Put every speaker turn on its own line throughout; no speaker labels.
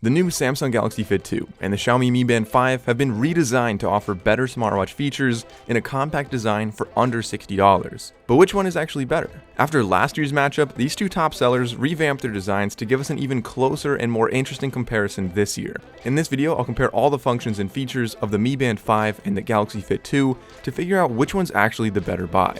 The new Samsung Galaxy Fit 2 and the Xiaomi Mi Band 5 have been redesigned to offer better smartwatch features in a compact design for under $60. But which one is actually better? After last year's matchup, these two top sellers revamped their designs to give us an even closer and more interesting comparison this year. In this video, I'll compare all the functions and features of the Mi Band 5 and the Galaxy Fit 2 to figure out which one's actually the better buy.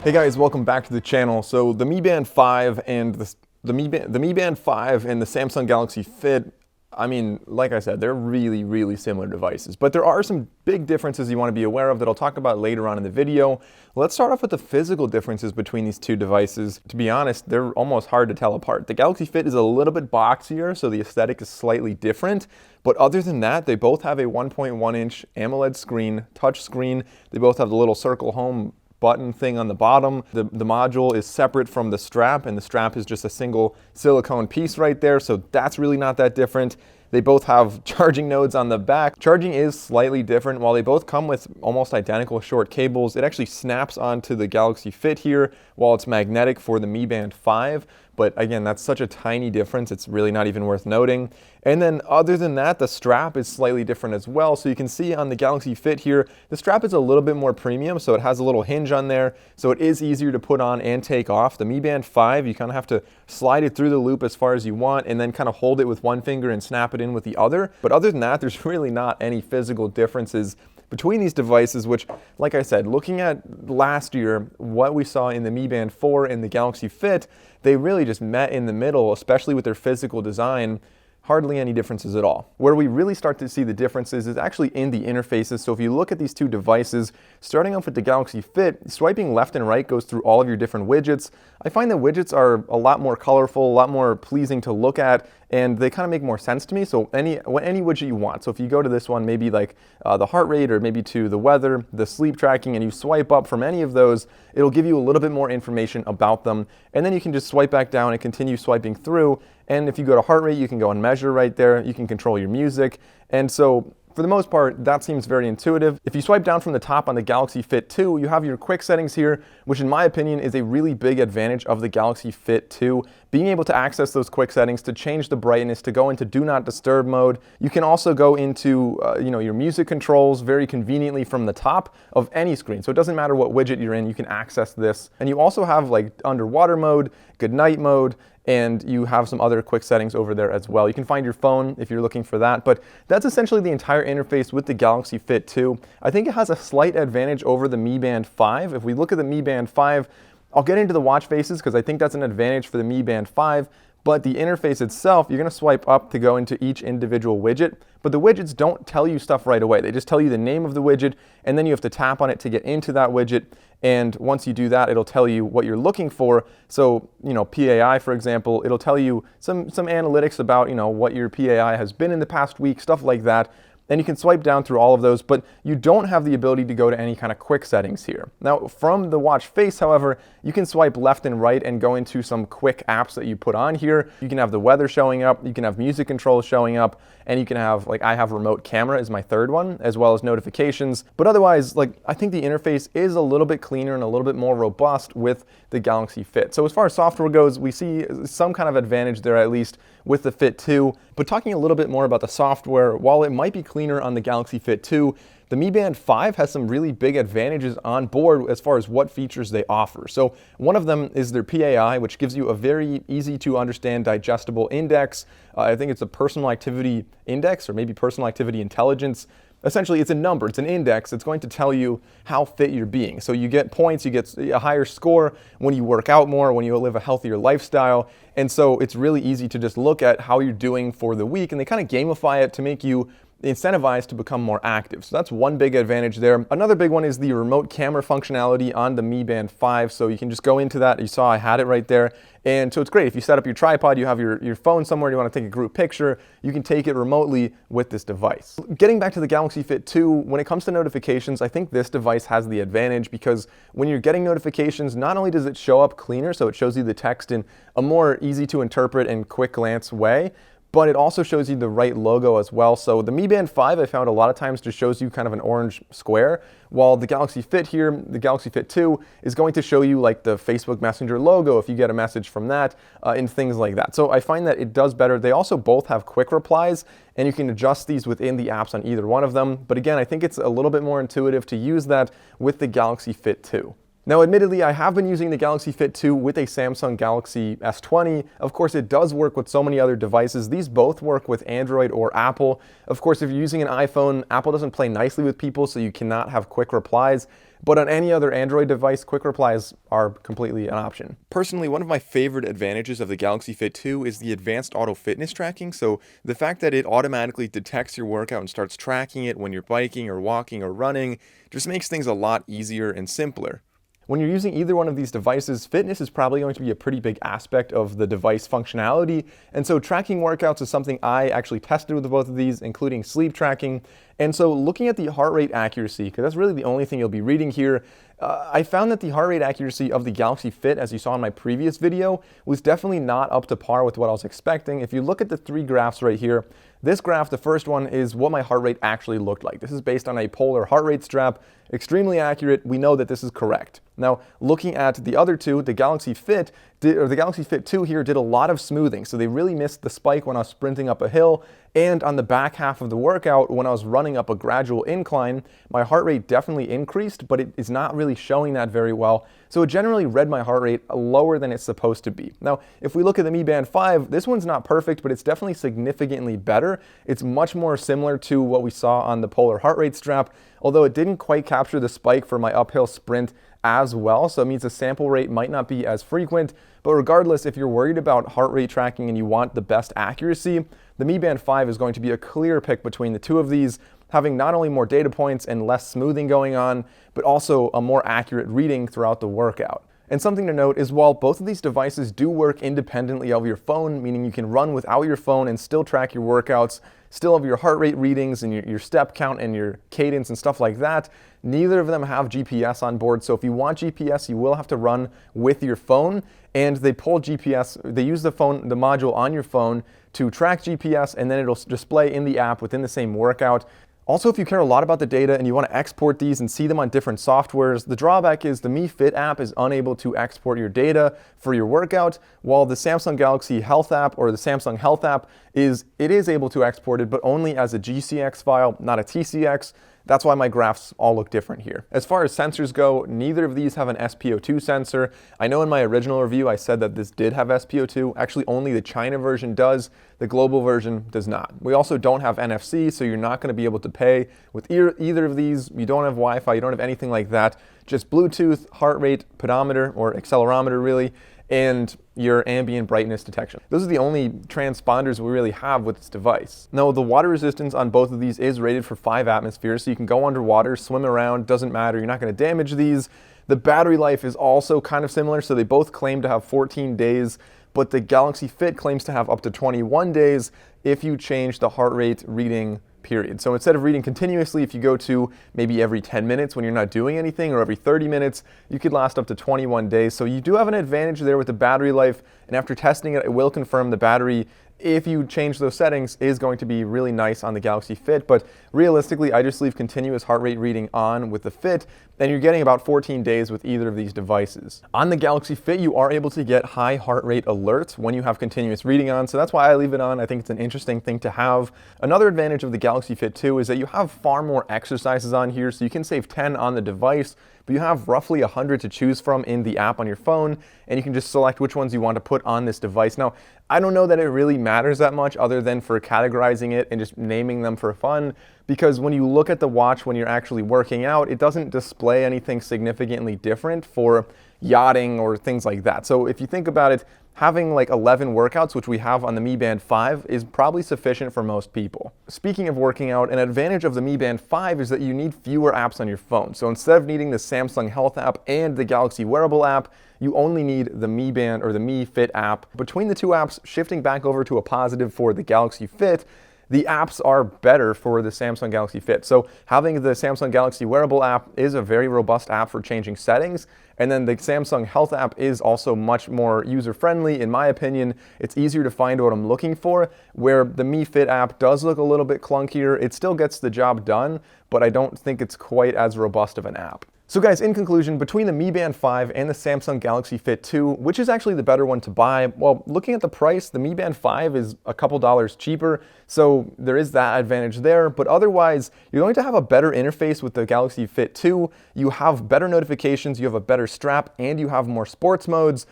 Hey guys, welcome back to the channel. So the Mi Band 5 and the Mi Band 5 and the Samsung Galaxy Fit, I mean, like I said, they're really similar devices, but there are some big differences you want to be aware of that I'll talk about later on in the video. Let's start off with the physical differences between these two devices. To be honest, they're almost hard to tell apart. The Galaxy Fit is a little bit boxier, so the aesthetic is slightly different, but other than that, they both have a 1.1-inch AMOLED screen, touch screen. They both have the little circle home button thing on the bottom. The module is separate from the strap, and the strap is just a single silicone piece right there, so that's really not that different. They both have charging nodes on the back. Charging is slightly different. While they both come with almost identical short cables, it actually snaps onto the Galaxy Fit here, while it's magnetic for the Mi Band 5. But again, that's such a tiny difference, it's really not even worth noting. And then other than that, the strap is slightly different as well. So you can see on the Galaxy Fit here, the strap is a little bit more premium, so it has a little hinge on there, so it is easier to put on and take off. The Mi Band 5, you kind of have to slide it through the loop as far as you want, and then kind of hold it with one finger and snap it in with the other. But other than that, there's really not any physical differences between these devices, which, like I said, looking at last year, what we saw in the Mi Band 4 and the Galaxy Fit, they really just met in the middle, especially with their physical design. Hardly any differences at all. Where we really start to see the differences is actually in the interfaces. So if you look at these two devices, starting off with the Galaxy Fit, swiping left and right goes through all of your different widgets. I find that widgets are a lot more colorful, a lot more pleasing to look at, and they kind of make more sense to me. So any widget you want. So if you go to this one, maybe like the heart rate, or maybe to the weather, the sleep tracking, and you swipe up from any of those, it'll give you a little bit more information about them. And then you can just swipe back down and continue swiping through. And if you go to heart rate, you can go and measure right there. You can control your music. And so for the most part, that seems very intuitive. If you swipe down from the top on the Galaxy Fit 2, you have your quick settings here, which in my opinion is a really big advantage of the Galaxy Fit 2. Being able to access those quick settings, to change the brightness, to go into do not disturb mode. You can also go into your music controls very conveniently from the top of any screen. So it doesn't matter what widget you're in, you can access this. And you also have like underwater mode, good night mode, and you have some other quick settings over there as well. You can find your phone if you're looking for that, but that's essentially the entire interface with the Galaxy Fit 2. I think it has a slight advantage over the Mi Band 5. If we look at the Mi Band 5, I'll get into the watch faces because I think that's an advantage for the Mi Band 5, but the interface itself, you're gonna swipe up to go into each individual widget, but the widgets don't tell you stuff right away. They just tell you the name of the widget, and then you have to tap on it to get into that widget. And once you do that, it'll tell you what you're looking for. So, PAI, for example, it'll tell you some analytics about, what your PAI has been in the past week, stuff like that. And you can swipe down through all of those, but you don't have the ability to go to any kind of quick settings here. Now, from the watch face, however, you can swipe left and right and go into some quick apps that you put on here. You can have the weather showing up, you can have music controls showing up, and you can have, like I have remote camera as my third one, as well as notifications. But otherwise, I think the interface is a little bit cleaner and a little bit more robust with the Galaxy Fit. So as far as software goes, we see some kind of advantage there, at least with the Fit 2. But talking a little bit more about the software, while it might be cleaner on the Galaxy Fit 2, the Mi Band 5 has some really big advantages on board as far as what features they offer. So one of them is their PAI, which gives you a very easy to understand digestible index. I think it's a personal activity index, or maybe personal activity intelligence. Essentially, it's a number, it's an index. It's going to tell you how fit you're being. So you get points, you get a higher score when you work out more, when you live a healthier lifestyle. And so it's really easy to just look at how you're doing for the week, and they kind of gamify it to make you incentivized to become more active. So that's one big advantage there. Another big one is the remote camera functionality on the Mi Band 5. So you can just go into that. You saw I had it right there. And so it's great. If you set up your tripod, you have your phone somewhere, you want to take a group picture, you can take it remotely with this device. Getting back to the Galaxy Fit 2, when it comes to notifications, I think this device has the advantage because when you're getting notifications, not only does it show up cleaner, so it shows you the text in a more easy to interpret and quick glance way, but it also shows you the right logo as well. So the Mi Band 5, I found a lot of times just shows you kind of an orange square, while the Galaxy Fit here, the Galaxy Fit 2, is going to show you like the Facebook Messenger logo if you get a message from that, and things like that. So I find that it does better. They also both have quick replies, and you can adjust these within the apps on either one of them. But again, I think it's a little bit more intuitive to use that with the Galaxy Fit 2. Now, admittedly, I have been using the Galaxy Fit 2 with a Samsung Galaxy S20. Of course, it does work with so many other devices. These both work with Android or Apple. Of course, if you're using an iPhone, Apple doesn't play nicely with people, so you cannot have quick replies. But on any other Android device, quick replies are completely an option. Personally, one of my favorite advantages of the Galaxy Fit 2 is the advanced auto fitness tracking. So the fact that it automatically detects your workout and starts tracking it when you're biking or walking or running just makes things a lot easier and simpler. When you're using either one of these devices, fitness is probably going to be a pretty big aspect of the device functionality. And so tracking workouts is something I actually tested with both of these, including sleep tracking. And so looking at the heart rate accuracy, because that's really the only thing you'll be reading here, I found that the heart rate accuracy of the Galaxy Fit, as you saw in my previous video, was definitely not up to par with what I was expecting. If you look at the three graphs right here, this graph, the first one, is what my heart rate actually looked like. This is based on a polar heart rate strap. Extremely accurate. We know that this is correct. Now, looking at the other two, the Galaxy Fit, the Galaxy Fit 2 here did a lot of smoothing. So they really missed the spike when I was sprinting up a hill. And on the back half of the workout, when I was running up a gradual incline, my heart rate definitely increased, but it is not really showing that very well. So it generally read my heart rate lower than it's supposed to be. Now, if we look at the Mi Band 5, this one's not perfect, but it's definitely significantly better. It's much more similar to what we saw on the polar heart rate strap, although it didn't quite capture the spike for my uphill sprint as well. So it means the sample rate might not be as frequent. But regardless, if you're worried about heart rate tracking and you want the best accuracy, the Mi Band 5 is going to be a clear pick between the two of these, having not only more data points and less smoothing going on, but also a more accurate reading throughout the workout. And something to note is while both of these devices do work independently of your phone, meaning you can run without your phone and still track your workouts, still have your heart rate readings and your step count and your cadence and stuff like that, neither of them have GPS on board. So if you want GPS, you will have to run with your phone, and they pull GPS, they use the module on your phone to track GPS, and then it'll display in the app within the same workout. Also, if you care a lot about the data and you want to export these and see them on different softwares, the drawback is the Mi Fit app is unable to export your data for your workout, while the Samsung Galaxy Health app or the Samsung Health app is able to export it, but only as a GCX file, not a TCX. That's why my graphs all look different here. As far as sensors go, neither of these have an SpO2 sensor. I know in my original review I said that this did have SpO2. Actually, only the China version does. The global version does not. We also don't have NFC, so you're not going to be able to pay with either of these. You don't have Wi-Fi, you don't have anything like that. Just Bluetooth, heart rate, pedometer, or accelerometer really, and your ambient brightness detection. Those are the only transponders we really have with this device. Now, the water resistance on both of these is rated for 5 atmospheres, so you can go underwater, swim around, doesn't matter, you're not going to damage these. The battery life is also kind of similar, so they both claim to have 14 days, but the Galaxy Fit claims to have up to 21 days if you change the heart rate reading period. So instead of reading continuously, if you go to maybe every 10 minutes when you're not doing anything, or every 30 minutes, you could last up to 21 days. So you do have an advantage there with the battery life, and after testing it, it will confirm the battery, if you change those settings, is going to be really nice on the Galaxy Fit. But realistically, I just leave continuous heart rate reading on with the Fit, and you're getting about 14 days with either of these devices. On the Galaxy Fit, you are able to get high heart rate alerts when you have continuous reading on, so that's why I leave it on. I think it's an interesting thing to have. Another advantage of the Galaxy Fit 2 is that you have far more exercises on here, so you can save 10 on the device, but you have roughly 100 to choose from in the app on your phone, and you can just select which ones you want to put on this device. Now, I don't know that it really matters that much other than for categorizing it and just naming them for fun, because when you look at the watch when you're actually working out, it doesn't display anything significantly different for yachting or things like that. So if you think about it, having like 11 workouts, which we have on the Mi Band 5, is probably sufficient for most people. Speaking of working out, an advantage of the Mi Band 5 is that you need fewer apps on your phone. So instead of needing the Samsung Health app and the Galaxy Wearable app, you only need the Mi Band or the Mi Fit app. Between the two apps, shifting back over to a positive for the Galaxy Fit, the apps are better for the Samsung Galaxy Fit. So having the Samsung Galaxy Wearable app is a very robust app for changing settings. And then the Samsung Health app is also much more user-friendly, in my opinion. It's easier to find what I'm looking for, where the Mi Fit app does look a little bit clunkier. It still gets the job done, but I don't think it's quite as robust of an app. So guys, in conclusion, between the Mi Band 5 and the Samsung Galaxy Fit 2, which is actually the better one to buy? Well, looking at the price, the Mi Band 5 is a couple dollars cheaper, so there is that advantage there. But otherwise, you're going to have a better interface with the Galaxy Fit 2. You have better notifications, you have a better strap, and you have more sports modes.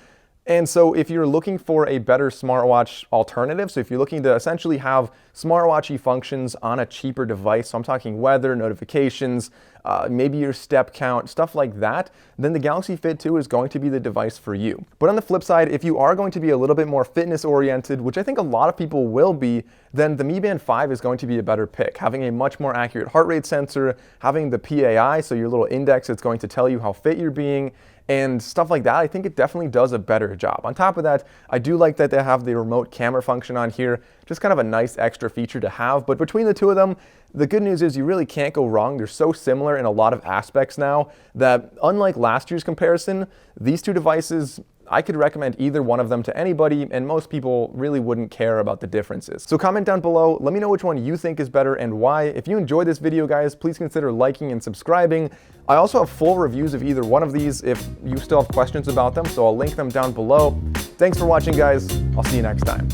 And so if you're looking for a better smartwatch alternative, so if you're looking to essentially have smartwatchy functions on a cheaper device, so I'm talking weather, notifications, maybe your step count, stuff like that, then the Galaxy Fit 2 is going to be the device for you. But on the flip side, if you are going to be a little bit more fitness oriented, which I think a lot of people will be, then the Mi Band 5 is going to be a better pick. Having a much more accurate heart rate sensor, having the PAI, so your little index that's going to tell you how fit you're being, and stuff like that, I think it definitely does a better job. On top of that, I do like that they have the remote camera function on here, just kind of a nice extra feature to have. But between the two of them, the good news is you really can't go wrong. They're so similar in a lot of aspects now that, unlike last year's comparison, these two devices, I could recommend either one of them to anybody, and most people really wouldn't care about the differences. So comment down below, let me know which one you think is better and why. If you enjoyed this video, guys, please consider liking and subscribing. I also have full reviews of either one of these if you still have questions about them, so I'll link them down below. Thanks for watching, guys. I'll see you next time.